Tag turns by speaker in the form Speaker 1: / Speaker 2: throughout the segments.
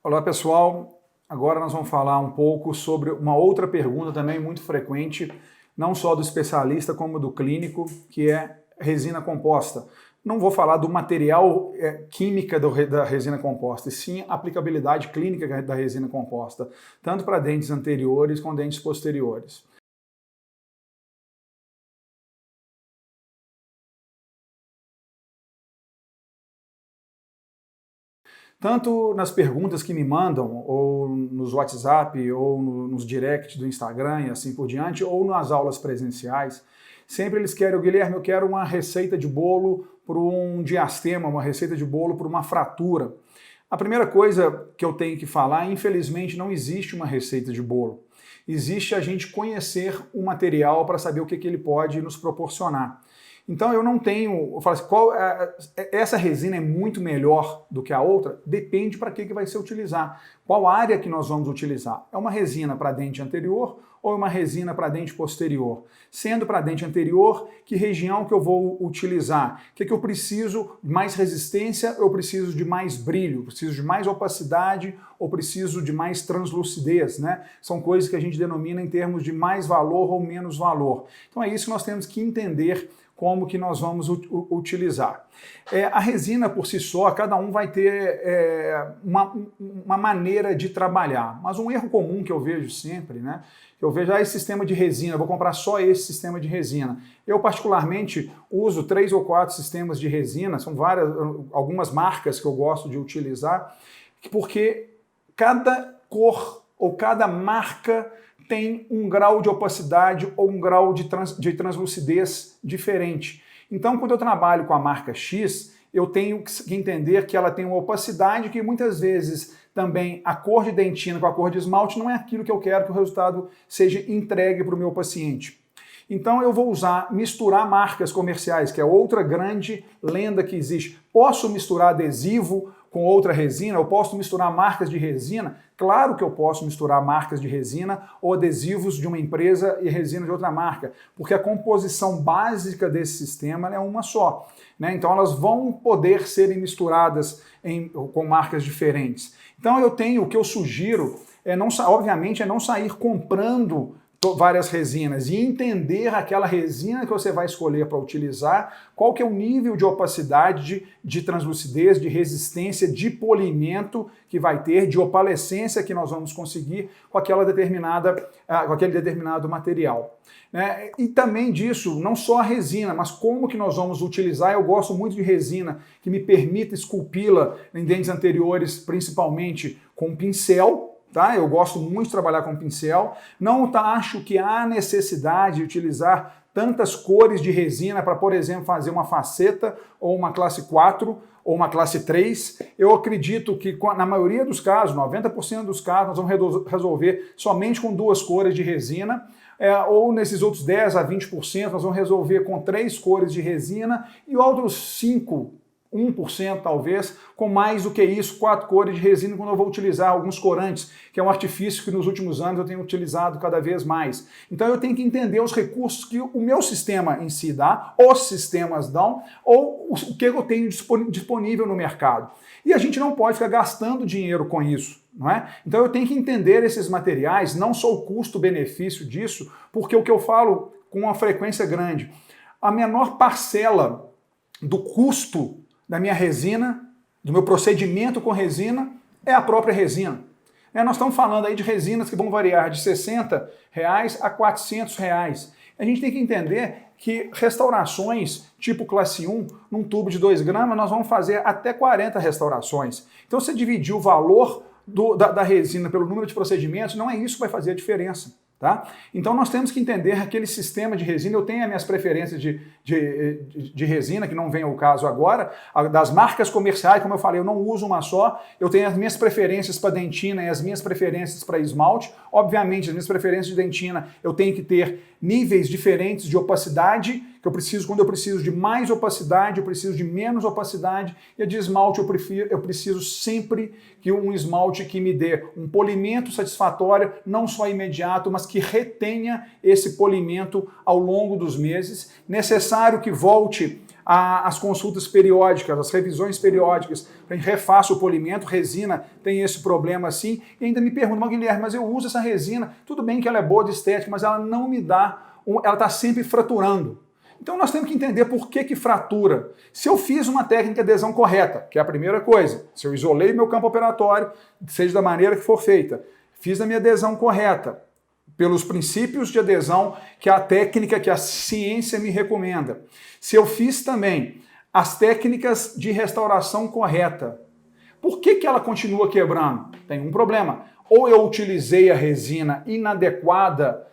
Speaker 1: Olá pessoal, agora nós vamos falar um pouco sobre uma outra pergunta também muito frequente, não só do especialista como do clínico, que é resina composta. Não vou falar do material química da resina composta, e sim a aplicabilidade clínica da resina composta, tanto para dentes anteriores como dentes posteriores. Tanto nas perguntas que me mandam, ou nos WhatsApp, ou nos directs do Instagram e assim por diante, ou nas aulas presenciais, sempre eles querem, Guilherme, eu quero uma receita de bolo para um diastema, uma receita de bolo para uma fratura. A primeira coisa que eu tenho que falar, infelizmente não existe uma receita de bolo. Existe a gente conhecer o material para saber o que ele pode nos proporcionar. Então eu não tenho, eu falo assim, essa resina é muito melhor do que a outra? Depende para que vai ser utilizar. Qual área que nós vamos utilizar? É uma resina para dente anterior ou é uma resina para dente posterior? Sendo para dente anterior, que região que eu vou utilizar? O que eu preciso? Mais resistência ou eu preciso de mais brilho? Preciso de mais opacidade ou preciso de mais translucidez, né? São coisas que a gente denomina em termos de mais valor ou menos valor. Então é isso que nós temos que entender como que nós vamos utilizar. A resina por si só, cada um vai ter uma maneira de trabalhar, mas um erro comum que eu vejo sempre, né? Eu vejo esse sistema de resina, vou comprar só esse sistema de resina. Eu particularmente uso 3 ou 4 sistemas de resina, são algumas marcas que eu gosto de utilizar, porque cada cor ou cada marca tem um grau de opacidade ou um grau de translucidez diferente. Então, quando eu trabalho com a marca X, eu tenho que entender que ela tem uma opacidade que muitas vezes também a cor de dentina com a cor de esmalte não é aquilo que eu quero que o resultado seja entregue para o meu paciente. Então eu vou misturar marcas comerciais, que é outra grande lenda que existe. Posso misturar adesivo com outra resina? Eu posso misturar marcas de resina? Claro que eu posso misturar marcas de resina ou adesivos de uma empresa e resina de outra marca, porque a composição básica desse sistema é uma só, né? Então elas vão poder serem misturadas com marcas diferentes. Então o que eu sugiro, obviamente, é não sair comprando várias resinas e entender aquela resina que você vai escolher para utilizar, qual que é o nível de opacidade, de translucidez, de resistência, de polimento que vai ter, de opalescência que nós vamos conseguir com aquele determinado material. Né? E também disso, não só a resina, mas como que nós vamos utilizar. Eu gosto muito de resina que me permita esculpi-la em dentes anteriores, principalmente com pincel. Tá? Eu gosto muito de trabalhar com pincel, não acho que há necessidade de utilizar tantas cores de resina para, por exemplo, fazer uma faceta ou uma classe 4 ou uma classe 3. Eu acredito que na maioria dos casos, 90% dos casos, nós vamos resolver somente com 2 cores de resina, ou nesses outros 10 a 20% nós vamos resolver com 3 cores de resina e outros 1% talvez, com mais do que isso, 4 cores de resina quando eu vou utilizar alguns corantes, que é um artifício que nos últimos anos eu tenho utilizado cada vez mais. Então eu tenho que entender os recursos que o meu sistema em si dá, os sistemas dão, ou o que eu tenho disponível no mercado. E a gente não pode ficar gastando dinheiro com isso. Não é? Então eu tenho que entender esses materiais, não só o custo-benefício disso, porque o que eu falo com uma frequência grande, a menor parcela do custo da minha resina, do meu procedimento com resina, é a própria resina. Nós estamos falando aí de resinas que vão variar de R$60 a R$400. A gente tem que entender que restaurações tipo classe 1, num tubo de 2 gramas, nós vamos fazer até 40 restaurações. Então, se dividir o valor da resina pelo número de procedimentos, não é isso que vai fazer a diferença. Tá? Então nós temos que entender aquele sistema de resina. Eu tenho as minhas preferências de resina, que não vem ao caso agora, das marcas comerciais, como eu falei, eu não uso uma só, eu tenho as minhas preferências para dentina e as minhas preferências para esmalte. Obviamente, as minhas preferências de dentina, eu tenho que ter níveis diferentes de opacidade, que quando eu preciso de mais opacidade, eu preciso de menos opacidade, e a de esmalte eu preciso sempre que um esmalte que me dê um polimento satisfatório, não só imediato, mas que retenha esse polimento ao longo dos meses. Necessário que volte as consultas periódicas, as revisões periódicas, a gente refaça o polimento, resina tem esse problema assim, e ainda me perguntam, Guilherme, mas eu uso essa resina, tudo bem que ela é boa de estética, mas ela não me dá, ela está sempre fraturando. Então nós temos que entender por que fratura. Se eu fiz uma técnica de adesão correta, que é a primeira coisa, se eu isolei meu campo operatório, seja da maneira que for feita, fiz a minha adesão correta, pelos princípios de adesão que a técnica, que a ciência me recomenda. Se eu fiz também as técnicas de restauração correta, por que ela continua quebrando? Tem um problema. Ou eu utilizei a resina inadequada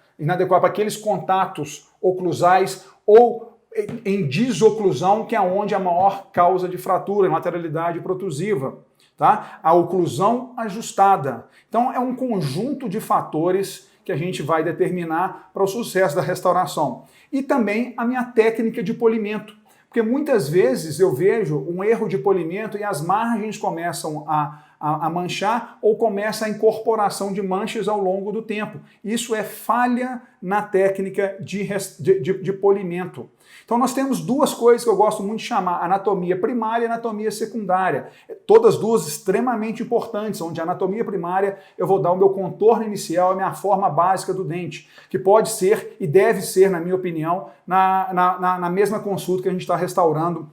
Speaker 1: para aqueles contatos oclusais, ou em desoclusão, que é onde a maior causa de fratura, lateralidade protusiva. Tá? A oclusão ajustada. Então é um conjunto de fatores que a gente vai determinar para o sucesso da restauração. E também a minha técnica de polimento. Porque muitas vezes eu vejo um erro de polimento e as margens começam a manchar ou começa a incorporação de manchas ao longo do tempo. Isso é falha na técnica de polimento. Então nós temos duas coisas que eu gosto muito de chamar, anatomia primária e anatomia secundária. Todas duas extremamente importantes, onde a anatomia primária eu vou dar o meu contorno inicial, a minha forma básica do dente, que pode ser e deve ser, na minha opinião, na mesma consulta que a gente está restaurando,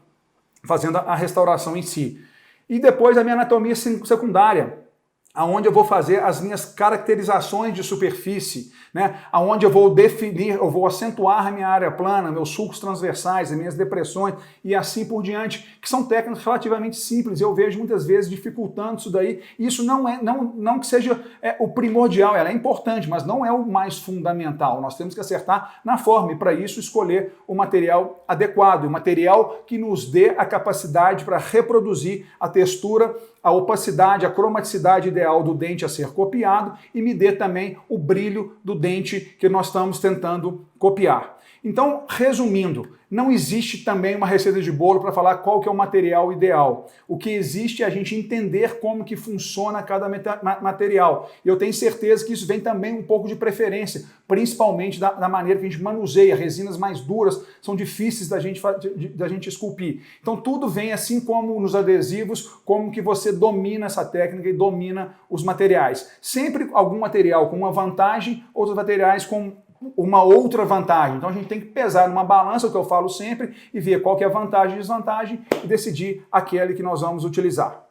Speaker 1: fazendo a restauração em si. E depois a minha anatomia secundária, aonde eu vou fazer as minhas caracterizações de superfície, né? Aonde eu vou definir, eu vou acentuar a minha área plana, meus sulcos transversais, as minhas depressões e assim por diante, que são técnicas relativamente simples. Eu vejo muitas vezes dificultando isso daí. Isso não que seja o primordial, ela é importante, mas não é o mais fundamental. Nós temos que acertar na forma e para isso escolher o material adequado, o material que nos dê a capacidade para reproduzir a textura, a opacidade, a cromaticidade ideal do dente a ser copiado e me dê também o brilho do dente que nós estamos tentando copiar. Então, resumindo, não existe também uma receita de bolo para falar qual que é o material ideal. O que existe é a gente entender como que funciona cada material. E eu tenho certeza que isso vem também um pouco de preferência, principalmente da maneira que a gente manuseia. Resinas mais duras são difíceis da gente esculpir. Então tudo vem assim como nos adesivos, como que você domina essa técnica e domina os materiais. Sempre algum material com uma vantagem, outros materiais com uma outra vantagem. Então a gente tem que pesar numa balança, o que eu falo sempre, e ver qual que é a vantagem e desvantagem e decidir aquele que nós vamos utilizar.